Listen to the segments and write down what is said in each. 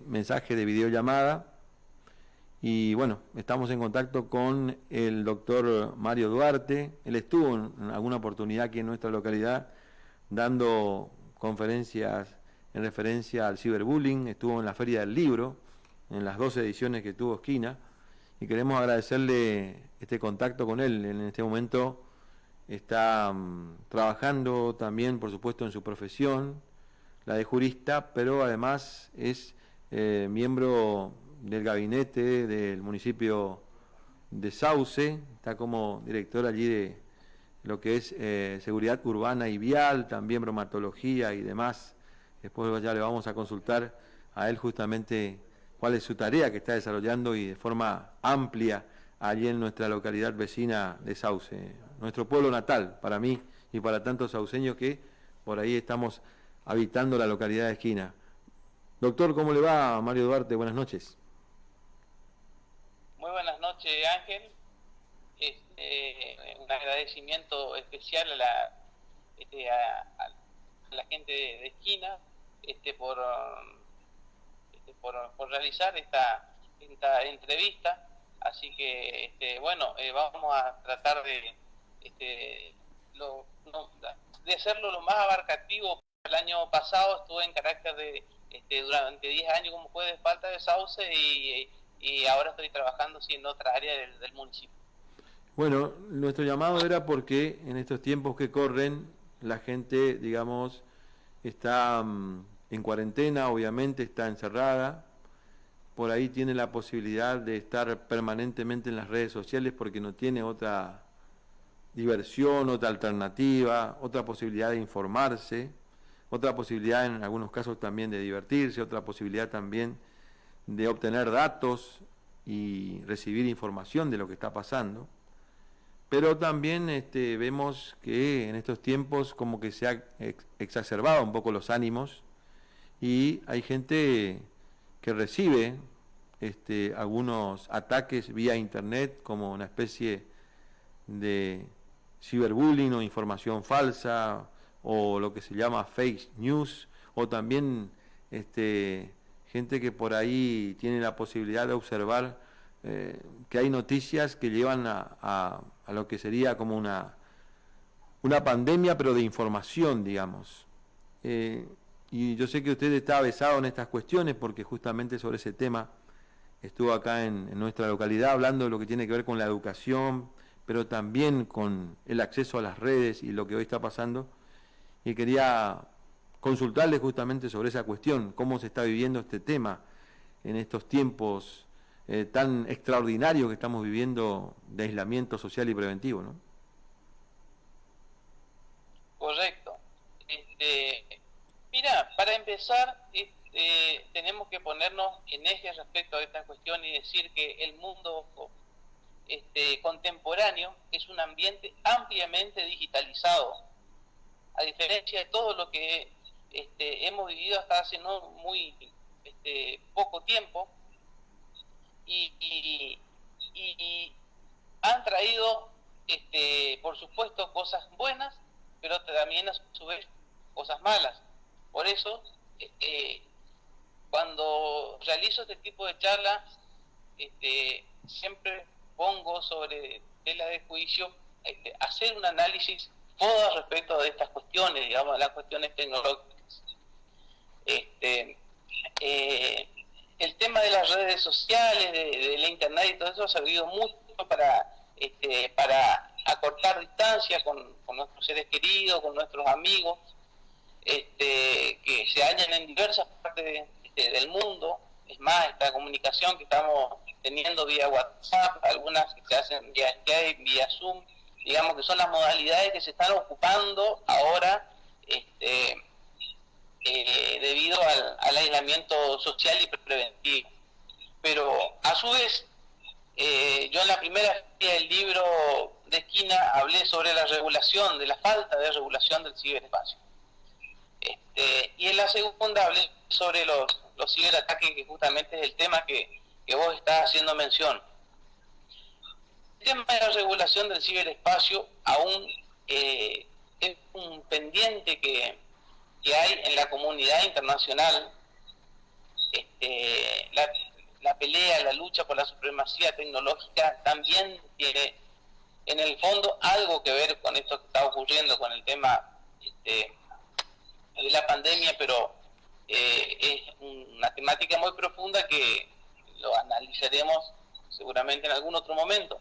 mensaje de videollamada. Y bueno, estamos en contacto con el doctor Mario Duarte. Él estuvo en alguna oportunidad aquí en nuestra localidad dando conferencias en referencia al ciberbullying, estuvo en la Feria del Libro, en las 12 ediciones que tuvo Esquina, y queremos agradecerle este contacto con él. En este momento está trabajando también, por supuesto, en su profesión, la de jurista, pero además es miembro del gabinete del municipio de Sauce, está como director allí de lo que es seguridad urbana y vial, también bromatología y demás. Después ya le vamos a consultar a él justamente cuál es su tarea que está desarrollando y de forma amplia allí en nuestra localidad vecina de Sauce, nuestro pueblo natal, para mí y para tantos sauceños que por ahí estamos habitando la localidad de Esquina. Doctor, ¿cómo le va, Mario Duarte? Buenas noches. Muy buenas noches, Ángel. Un agradecimiento especial a la gente de Esquina por realizar esta entrevista. Así que vamos a tratar de hacerlo lo más abarcativo. El año pasado estuve en carácter de durante 10 años como juez de falta de Sauce y ahora estoy trabajando en otra área del municipio. Bueno, nuestro llamado era porque en estos tiempos que corren la gente, digamos, está en cuarentena, obviamente está encerrada, por ahí tiene la posibilidad de estar permanentemente en las redes sociales porque no tiene otra diversión, otra alternativa, otra posibilidad de informarse, otra posibilidad en algunos casos también de divertirse, otra posibilidad también de obtener datos y recibir información de lo que está pasando. Pero también vemos que en estos tiempos como que se ha exacerbado un poco los ánimos y hay gente que recibe algunos ataques vía internet como una especie de ciberbullying o información falsa o lo que se llama fake news, o también gente que por ahí tiene la posibilidad de observar que hay noticias que llevan a lo que sería como una pandemia, pero de información, digamos. Y yo sé que usted está avesado en estas cuestiones porque justamente sobre ese tema estuvo acá en nuestra localidad hablando de lo que tiene que ver con la educación, pero también con el acceso a las redes y lo que hoy está pasando. Y quería consultarle justamente sobre esa cuestión, cómo se está viviendo este tema en estos tiempos tan extraordinarios que estamos viviendo de aislamiento social y preventivo, ¿no? Correcto. Mira, para empezar, tenemos que ponernos en eje respecto a esta cuestión y decir que el mundo contemporáneo es un ambiente ampliamente digitalizado, a diferencia de todo lo que hemos vivido hasta hace no muy poco tiempo, y han traído por supuesto cosas buenas, pero también a su vez cosas malas. Por eso cuando realizo este tipo de charlas siempre pongo sobre tela de juicio hacer un análisis todo respecto de estas cuestiones, digamos, las cuestiones tecnológicas. El tema de las redes sociales, de la internet y todo eso ha servido mucho para acortar distancia con nuestros seres queridos, con nuestros amigos, que se hallan en diversas partes del mundo. Es más, esta comunicación que estamos teniendo vía WhatsApp, algunas que se hacen vía Skype, vía Zoom, digamos que son las modalidades que se están ocupando ahora debido al aislamiento social y preventivo. Pero a su vez, yo en la primera feria del libro de Esquina hablé sobre la regulación, de la falta de regulación del ciberespacio. Y en la segunda hablé sobre los ciberataques, que justamente es el tema que vos estás haciendo mención. El tema de la regulación del ciberespacio aún es un pendiente que hay en la comunidad internacional, la pelea, la lucha por la supremacía tecnológica también tiene en el fondo algo que ver con esto que está ocurriendo con el tema de la pandemia, pero es una temática muy profunda que lo analizaremos seguramente en algún otro momento.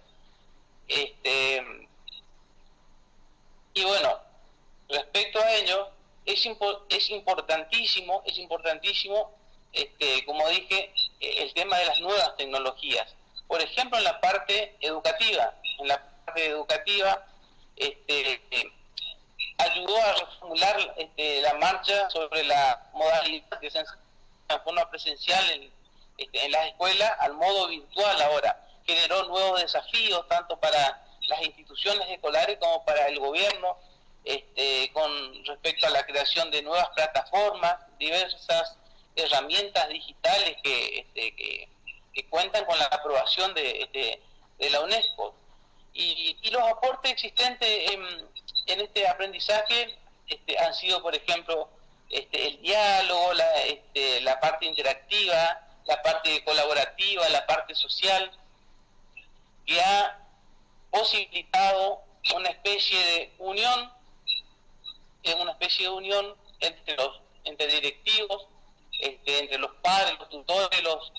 Y bueno, respecto a ello, es importantísimo, como dije, el tema de las nuevas tecnologías. Por ejemplo, en la parte educativa. Ayudó a reformular la marcha sobre la modalidad que se enseña de forma presencial en las escuelas al modo virtual ahora. Generó nuevos desafíos tanto para las instituciones escolares como para el gobierno, con respecto a la creación de nuevas plataformas, diversas herramientas digitales que cuentan con la aprobación de la UNESCO. Y los aportes existentes en este aprendizaje han sido, por ejemplo, el diálogo, la parte interactiva, la parte colaborativa, la parte social, que ha posibilitado una especie de unión entre directivos, entre los padres, los tutores, los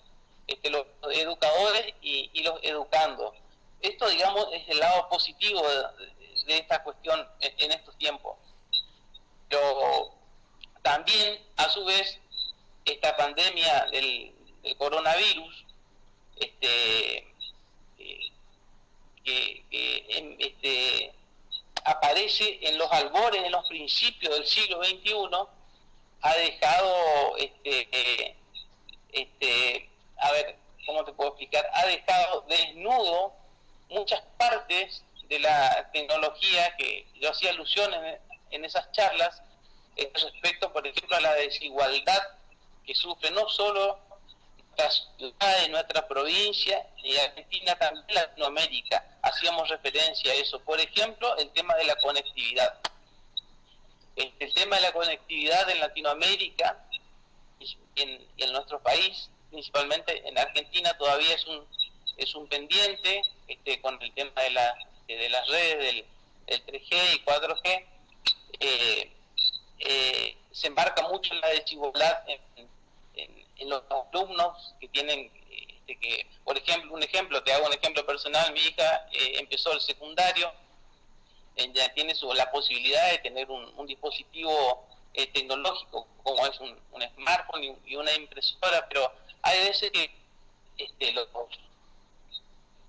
educadores y los educandos. Esto, digamos, es el lado positivo de esta cuestión en estos tiempos. Pero también, a su vez, esta pandemia del coronavirus, aparece en los albores, en los principios del siglo XXI, ha dejado, a ver, ¿cómo te puedo explicar? Ha dejado desnudo muchas partes de la tecnología que yo hacía alusión en esas charlas, respecto, por ejemplo, a la desigualdad que sufre no solo nuestras ciudades, nuestra provincia y Argentina, también Latinoamérica. Hacíamos referencia a eso. Por ejemplo, el tema de la conectividad. El tema de la conectividad en Latinoamérica y en nuestro país, principalmente en Argentina, todavía es un pendiente, con el tema de las redes del 3G y 4G. Se embarca mucho en la desigualdad en los alumnos que tienen, por ejemplo, te hago un ejemplo personal. Mi hija empezó el secundario, ya tiene la posibilidad de tener un dispositivo tecnológico, como es un smartphone y una impresora, pero hay veces que los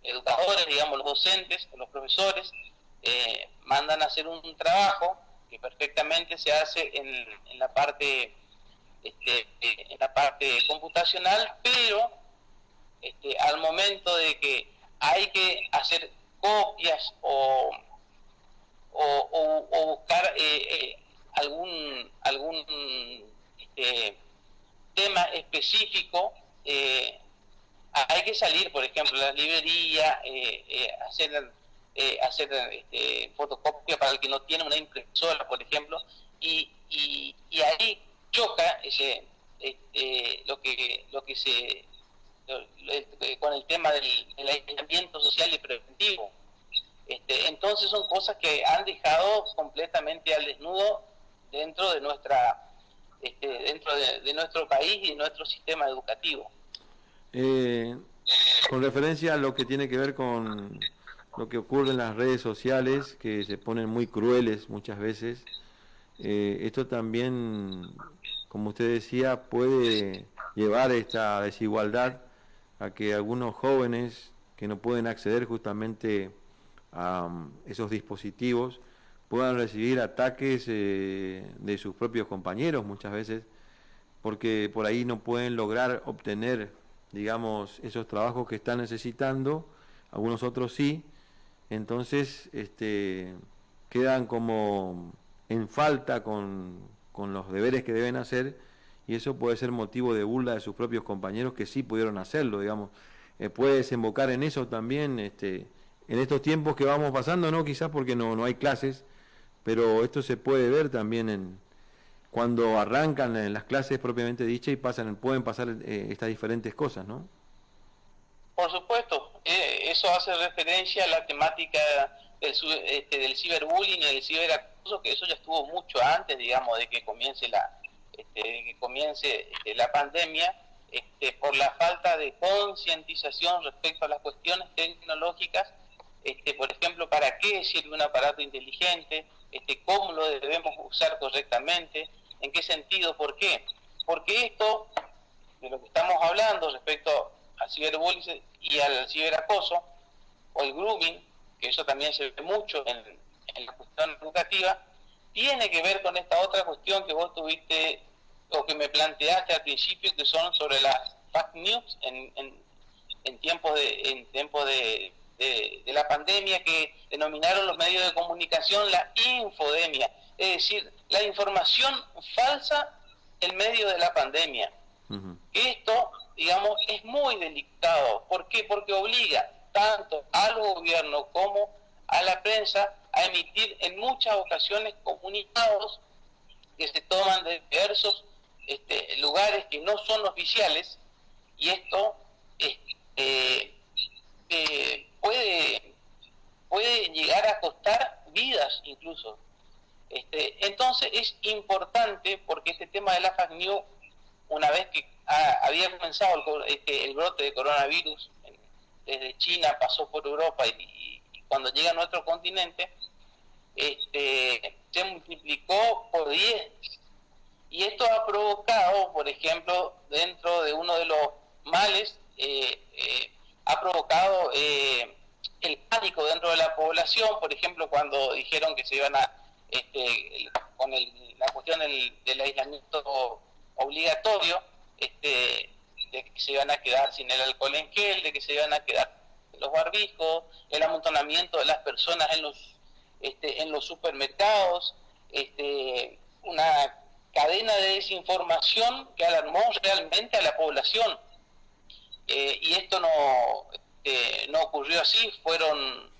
educadores, digamos, los docentes, los profesores, mandan a hacer un trabajo que perfectamente se hace en la parte computacional, pero al momento de que hay que hacer copias o buscar algún tema específico, hay que salir, por ejemplo, a la librería, hacer fotocopia para el que no tiene una impresora, por ejemplo, y ahí choca con el tema del aislamiento social y preventivo. Entonces son cosas que han dejado completamente al desnudo dentro de nuestro país y de nuestro sistema educativo. Con referencia a lo que tiene que ver con lo que ocurre en las redes sociales, que se ponen muy crueles muchas veces, esto también, como usted decía, puede llevar esta desigualdad a que algunos jóvenes que no pueden acceder justamente a esos dispositivos puedan recibir ataques de sus propios compañeros muchas veces, porque por ahí no pueden lograr obtener, digamos, esos trabajos que están necesitando, algunos otros sí. Entonces quedan como en falta con los deberes que deben hacer, y eso puede ser motivo de burla de sus propios compañeros que sí pudieron hacerlo, digamos. Puede desembocar en eso también, en estos tiempos que vamos pasando, no quizás porque no hay clases, pero esto se puede ver también cuando arrancan en las clases propiamente dichas y pueden pasar estas diferentes cosas, ¿no? Por supuesto, eso hace referencia a la temática del ciberbullying y del ciberacoso, que eso ya estuvo mucho antes, digamos, de que comience la pandemia, por la falta de concientización respecto a las cuestiones tecnológicas, por ejemplo, para qué sirve un aparato inteligente, cómo lo debemos usar correctamente, en qué sentido, por qué. Porque esto, de lo que estamos hablando respecto al ciberbullying y al ciberacoso, o el grooming, que eso también se ve mucho en la cuestión educativa, tiene que ver con esta otra cuestión que vos tuviste, o que me planteaste al principio, que son sobre las fake news en tiempos de la pandemia, que denominaron los medios de comunicación la infodemia, es decir, la información falsa en medio de la pandemia. Uh-huh. Esto, digamos, es muy delicado. ¿Por qué? Porque obliga tanto al gobierno como a la prensa a emitir en muchas ocasiones comunicados que se toman de diversos lugares que no son oficiales, y esto puede llegar a costar vidas incluso. Entonces es importante, porque este tema de la fake news, una vez que había comenzado el brote de coronavirus desde China, pasó por Europa y cuando llega a nuestro continente, se multiplicó por 10. Y esto ha provocado, por ejemplo, dentro de uno de los males, ha provocado el pánico dentro de la población. Por ejemplo, cuando dijeron que se iban a, con la cuestión del aislamiento obligatorio, de que se iban a quedar sin el alcohol en gel, de que se iban a quedar los barbijos, el amontonamiento de las personas en los supermercados, una cadena de desinformación que alarmó realmente a la población. Y esto no ocurrió así, fueron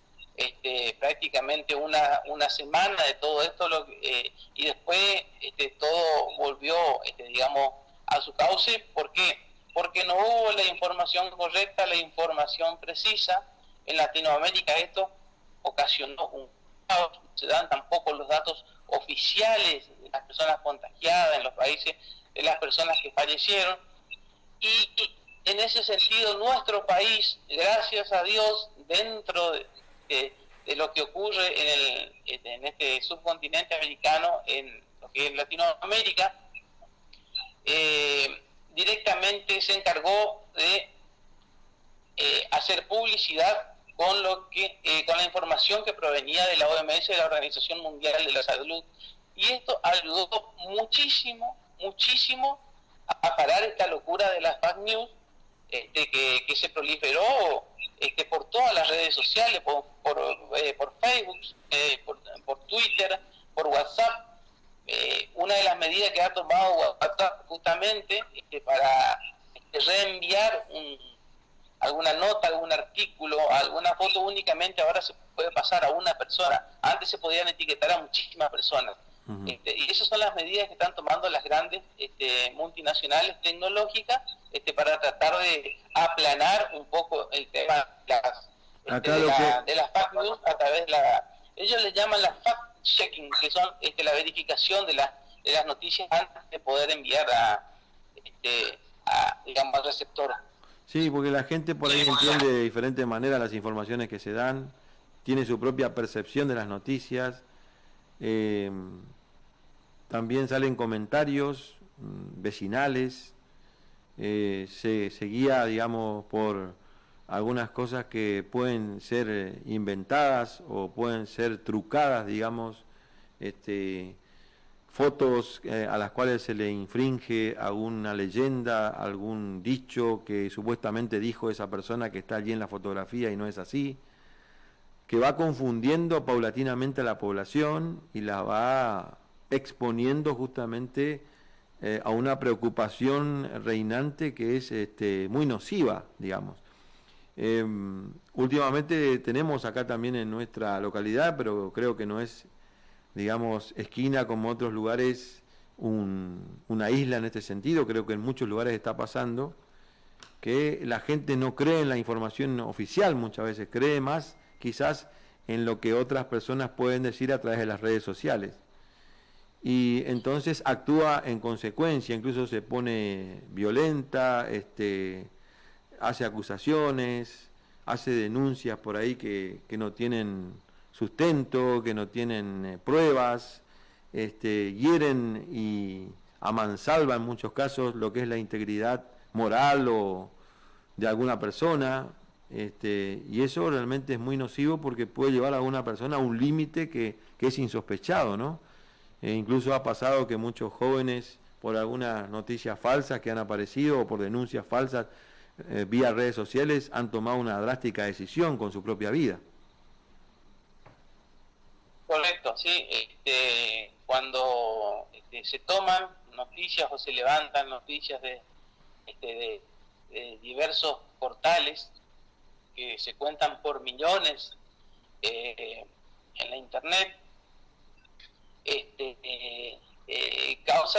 prácticamente una semana de todo esto, y después todo volvió, digamos, a su cauce. ¿Por qué? Porque no hubo la información correcta, la información precisa. En Latinoamérica esto ocasionó un caos, no se dan tampoco los datos oficiales de las personas contagiadas en los países, de las personas que fallecieron, y en ese sentido nuestro país, gracias a Dios, dentro de lo que ocurre en este subcontinente americano, en lo que es Latinoamérica, directamente se encargó de hacer publicidad con la información que provenía de la OMS, de la Organización Mundial de la Salud, y esto ayudó muchísimo a parar esta locura de las fake news, que se proliferó por todas las redes sociales, por Facebook, por Twitter, por WhatsApp. Una de las medidas que ha tomado WhatsApp justamente para reenviar alguna nota, algún artículo, alguna foto únicamente, ahora se puede pasar a una persona. Antes se podían etiquetar a muchísimas personas. Uh-huh. Y esas son las medidas que están tomando las grandes multinacionales tecnológicas para tratar de aplanar un poco el tema de las fake news a través de ellos le llaman la fact checking, que son la verificación de las noticias antes de poder enviar digamos, al receptor. Sí, porque la gente por ahí entiende de diferente manera las informaciones que se dan, tiene su propia percepción de las noticias. También salen comentarios vecinales, se guía, digamos, por algunas cosas que pueden ser inventadas o pueden ser trucadas, digamos, fotos a las cuales se le infringe alguna leyenda, algún dicho que supuestamente dijo esa persona que está allí en la fotografía y no es así, que va confundiendo paulatinamente a la población y la va exponiendo justamente a una preocupación reinante que es muy nociva, digamos. Últimamente tenemos acá también en nuestra localidad, pero creo que no es, digamos, esquina como otros lugares, una isla en este sentido. Creo que en muchos lugares está pasando que la gente no cree en la información oficial, muchas veces cree más quizás en lo que otras personas pueden decir a través de las redes sociales. Y entonces actúa en consecuencia, incluso se pone violenta, hace acusaciones, hace denuncias por ahí que no tienen sustento, que no tienen pruebas, hieren y a mansalva en muchos casos lo que es la integridad moral o de alguna persona, y eso realmente es muy nocivo porque puede llevar a una persona a un límite que es insospechado, ¿no? Incluso ha pasado que muchos jóvenes, por algunas noticias falsas que han aparecido o por denuncias falsas vía redes sociales, han tomado una drástica decisión con su propia vida. Correcto, sí. Cuando se toman noticias o se levantan noticias de diversos portales que se cuentan por millones en la internet, causa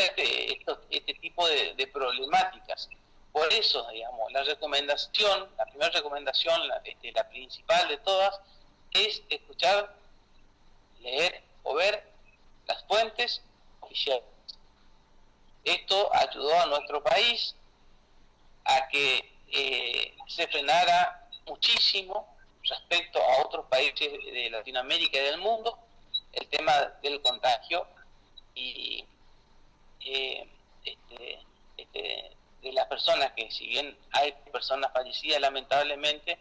este tipo de problemáticas. Por eso, digamos, la primera recomendación, la principal de todas, es escuchar, leer o ver las fuentes oficiales. Esto ayudó a nuestro país a que se frenara muchísimo respecto a otros países de Latinoamérica y del mundo el tema del contagio y de las personas, que si bien hay personas fallecidas lamentablemente,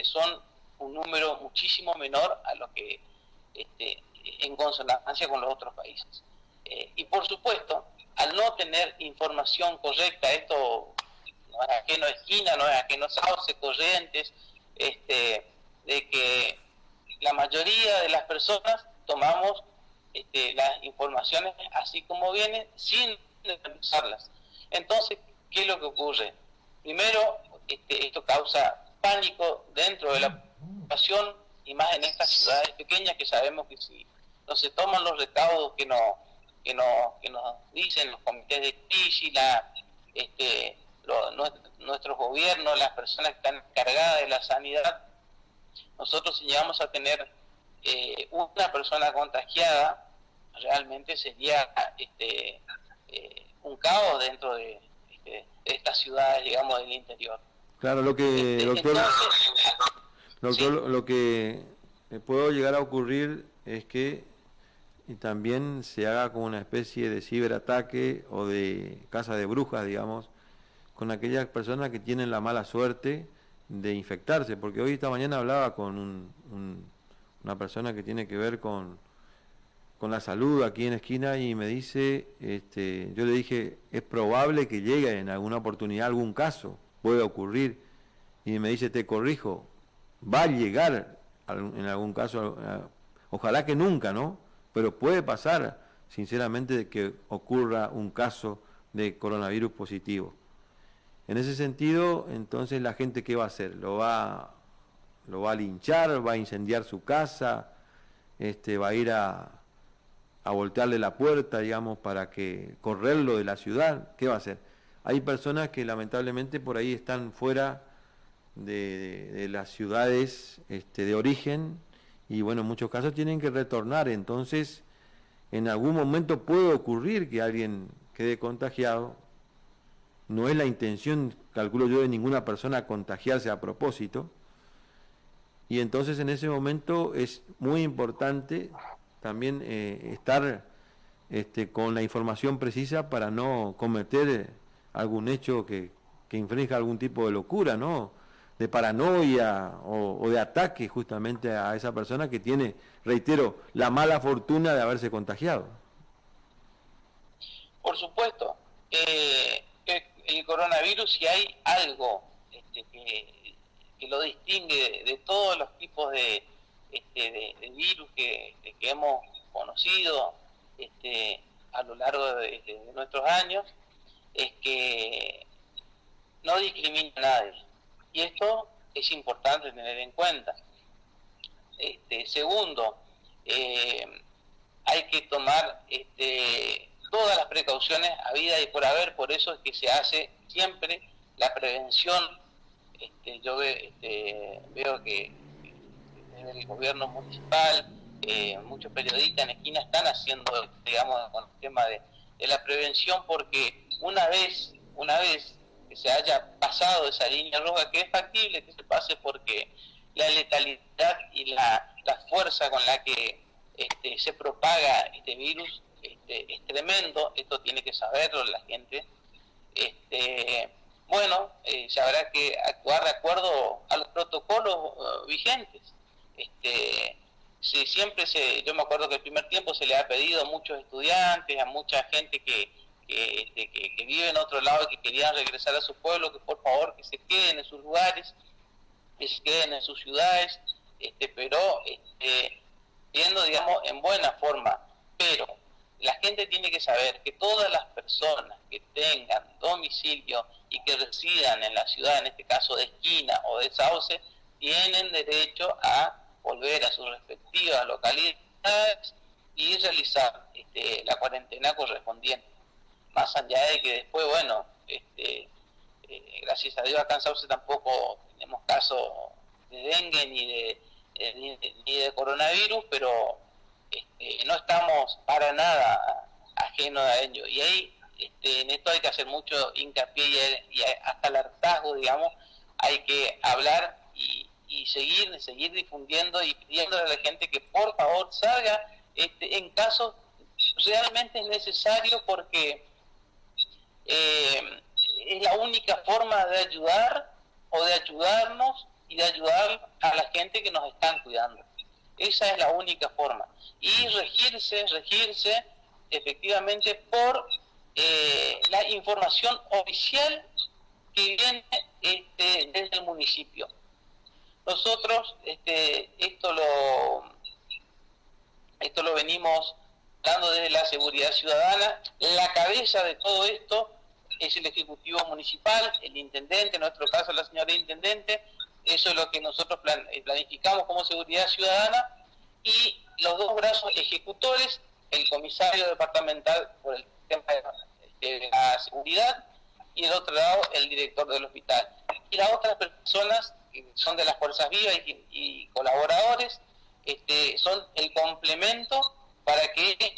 son un número muchísimo menor a lo que en consonancia con los otros países. Y por supuesto, al no tener información correcta, esto no es ajeno a Esquina, no es ajeno a Sauce, Corrientes, de que la mayoría de las personas tomamos las informaciones así como vienen, sin revisarlas. Entonces, ¿qué es lo que ocurre? Primero, esto causa pánico dentro de la población, y más en estas ciudades pequeñas, que sabemos que si no se toman los recaudos que nos dicen los comités de crisis, nuestros gobiernos, las personas que están encargadas de la sanidad, nosotros si llegamos a tener una persona contagiada, realmente sería un caos dentro de estas ciudades, digamos, del interior. Claro, doctor, lo que puede llegar a ocurrir es que también se haga como una especie de ciberataque o de casa de brujas, digamos, con aquellas personas que tienen la mala suerte de infectarse, porque hoy esta mañana hablaba con una persona que tiene que ver con la salud aquí en Esquina y me dice, yo le dije, es probable que llegue en alguna oportunidad algún caso, puede ocurrir, y me dice, te corrijo, va a llegar en algún caso, ojalá que nunca, ¿no? Pero puede pasar, sinceramente, de que ocurra un caso de coronavirus positivo. En ese sentido, entonces, ¿la gente qué va a hacer? ¿Lo va a linchar? ¿Va a incendiar su casa? ¿Va a ir a voltearle la puerta, digamos, para que correrlo de la ciudad? ¿Qué va a hacer? Hay personas que lamentablemente por ahí están fuera de las ciudades de origen y bueno, en muchos casos tienen que retornar, entonces en algún momento puede ocurrir que alguien quede contagiado. No es la intención, calculo yo, de ninguna persona contagiarse a propósito, y entonces en ese momento es muy importante también estar con la información precisa para no cometer algún hecho que infrinja algún tipo de locura, ¿no? De paranoia o de ataque justamente a esa persona que tiene, reitero, la mala fortuna de haberse contagiado. Por supuesto, el coronavirus, si hay algo que lo distingue de todos los tipos de virus que hemos conocido a lo largo de nuestros años, es que no discrimina a nadie. Y esto es importante tener en cuenta. Segundo, hay que tomar todas las precauciones habidas y por haber, por eso es que se hace siempre la prevención. Yo veo que desde el gobierno municipal, muchos periodistas en esquina están haciendo, digamos, con el tema de la prevención, porque una vez que se haya pasado esa línea roja, que es factible que se pase, porque la letalidad y la fuerza con la que se propaga este virus es tremendo. Esto tiene que saberlo la gente. Se habrá que actuar de acuerdo a los protocolos vigentes. Yo me acuerdo que el primer tiempo se le ha pedido a muchos estudiantes, a mucha gente que vive en otro lado y que querían regresar a su pueblo, que por favor que se queden en sus lugares, que se queden en sus ciudades, pero viendo, digamos, en buena forma. Pero la gente tiene que saber que todas las personas que tengan domicilio y que residan en la ciudad, en este caso de Esquina o de Sauce, tienen derecho a volver a sus respectivas localidades y realizar la cuarentena correspondiente. Más allá de que después, bueno, gracias a Dios acá en Sauce tampoco tenemos casos de dengue ni de coronavirus, pero no estamos para nada ajenos a ello. Y ahí en esto hay que hacer mucho hincapié y hasta el hartazgo, digamos, hay que hablar y seguir difundiendo y pidiéndole a la gente que por favor salga en casos realmente necesario, porque es la única forma de ayudar o de ayudarnos y de ayudar a la gente que nos están cuidando. Esa es la única forma. Y regirse efectivamente por la información oficial que viene desde el municipio. Nosotros esto lo venimos dando desde la seguridad ciudadana. La cabeza de todo esto es el Ejecutivo Municipal, el Intendente, en nuestro caso la señora Intendente. Eso es lo que nosotros planificamos como seguridad ciudadana, y los dos brazos ejecutores, el comisario departamental por el tema de la seguridad, y del otro lado el director del hospital. Y las otras personas que son de las fuerzas vivas y colaboradores, son el complemento para que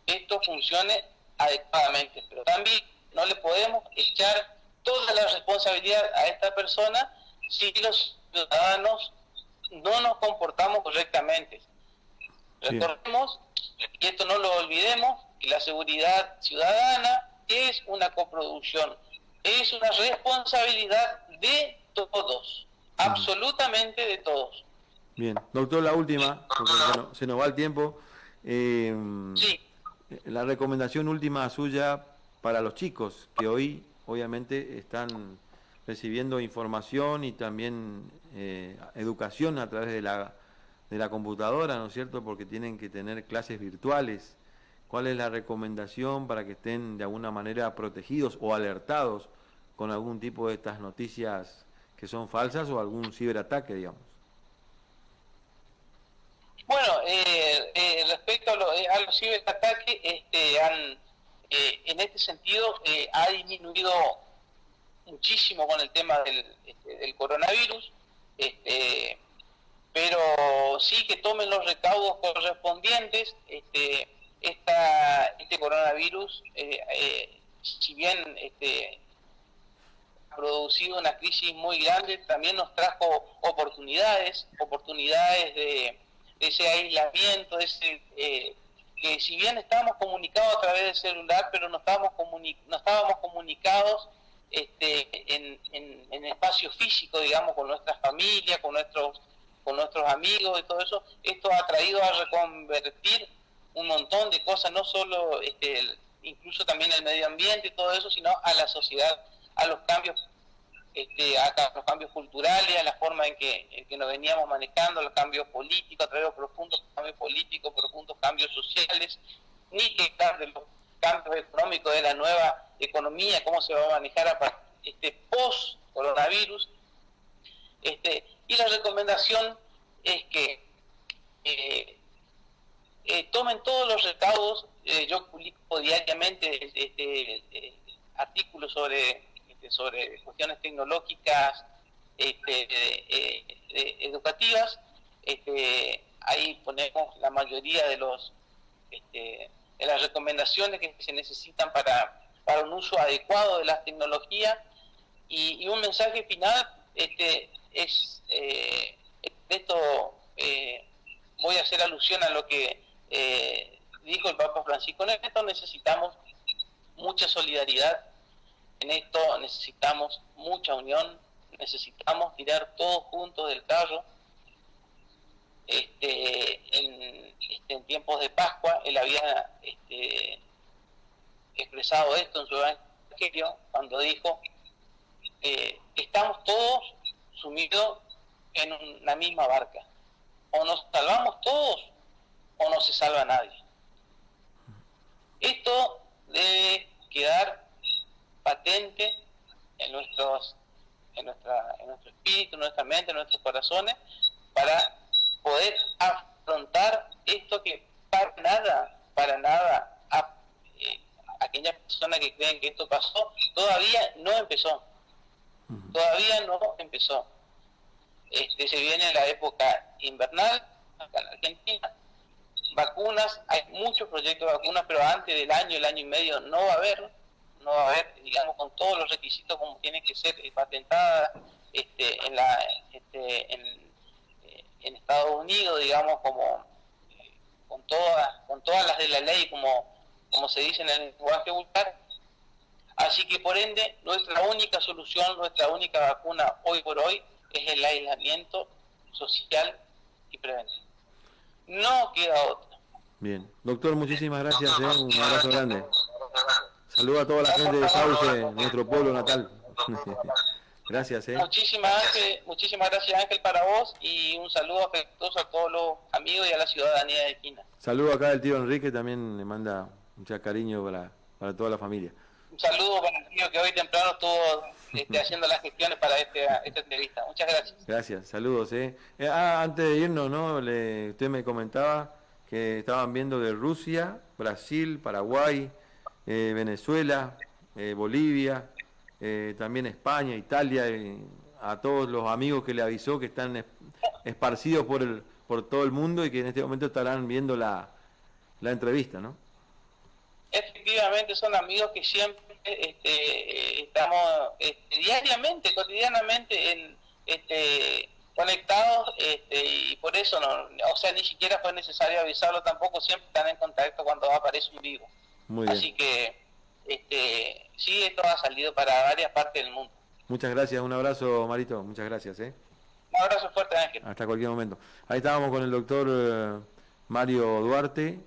esto funcione adecuadamente. Pero también no le podemos echar toda la responsabilidad a esta persona si los ciudadanos no nos comportamos correctamente. Sí. Recordemos, y esto no lo olvidemos, que la seguridad ciudadana es una coproducción, es una responsabilidad de todos, absolutamente de todos. Bien, doctor, la última, porque se nos va el tiempo. Sí. La recomendación última suya para los chicos que hoy obviamente están recibiendo información y también educación a través de la computadora, ¿no es cierto?, porque tienen que tener clases virtuales. ¿Cuál es la recomendación para que estén de alguna manera protegidos o alertados con algún tipo de estas noticias que son falsas o algún ciberataque, digamos? Bueno, respecto a los ciberataques, en este sentido ha disminuido muchísimo con el tema del coronavirus, pero sí que tomen los recaudos correspondientes. Este coronavirus, si bien ha producido una crisis muy grande, también nos trajo oportunidades de ese aislamiento, que si bien estábamos comunicados a través del celular, pero no estábamos comunicados en espacio físico, digamos, con nuestras familias, con nuestros amigos y todo eso. Esto ha traído a reconvertir un montón de cosas, no solo incluso también el medio ambiente y todo eso, sino a la sociedad, a los cambios a los cambios culturales, a la forma en que nos veníamos manejando, los cambios políticos, a través de profundos cambios políticos, profundos cambios sociales, ni que hablar de los cambios económicos, de la nueva economía, cómo se va a manejar a post-coronavirus. Y la recomendación es que tomen todos los recaudos yo publico diariamente artículos sobre cuestiones tecnológicas educativas. Ahí ponemos la mayoría de las recomendaciones que se necesitan para un uso adecuado de las tecnologías, y un mensaje final es esto. Voy a hacer alusión a lo que dijo el Papa Francisco. En esto necesitamos mucha solidaridad, en esto necesitamos mucha unión, necesitamos tirar todos juntos del carro. En tiempos de Pascua él había expresado esto en su evangelio cuando dijo: estamos todos sumidos en una misma barca, o nos salvamos todos o no se salva nadie. Esto debe quedar patente en nuestro espíritu, en nuestra mente, en nuestros corazones, para poder afrontar esto que para nada aquellas personas que creen que esto pasó, todavía no empezó. Se viene la época invernal acá en Argentina. Vacunas, hay muchos proyectos de vacunas, pero antes del año, el año y medio, no va a haber, digamos, con todos los requisitos como tiene que ser patentada en Estados Unidos, digamos, como con todas las de la ley, como se dice en el lenguaje vulgar. Así que, por ende, nuestra única solución, nuestra única vacuna hoy por hoy es el aislamiento social y preventivo. No queda otra. Bien. Doctor, muchísimas gracias. Un abrazo grande. Saludos a toda la gente de Sauce, nuestro pueblo natal. Gracias. Muchísimas gracias, Ángel, para vos, y un saludo afectuoso a todos los amigos y a la ciudadanía de Quina. Saludo acá del tío Enrique, también le manda mucho cariño para toda la familia. Un saludo para el tío que hoy temprano estuvo haciendo las gestiones para esta entrevista. Muchas gracias. Gracias, saludos. Antes de irnos, ¿no? Usted me comentaba que estaban viendo de Rusia, Brasil, Paraguay, Venezuela, Bolivia, también España, Italia, a todos los amigos que le avisó que están esparcidos por todo el mundo y que en este momento estarán viendo la entrevista, ¿no? Efectivamente, son amigos que siempre estamos diariamente, cotidianamente conectados, y por eso ni siquiera fue necesario avisarlo tampoco, siempre están en contacto cuando aparece un vivo. Muy bien. Así que sí, esto ha salido para varias partes del mundo. Muchas gracias, un abrazo, Marito, muchas gracias. Un abrazo fuerte, Ángel. Hasta cualquier momento. Ahí estábamos con el doctor Mario Duarte,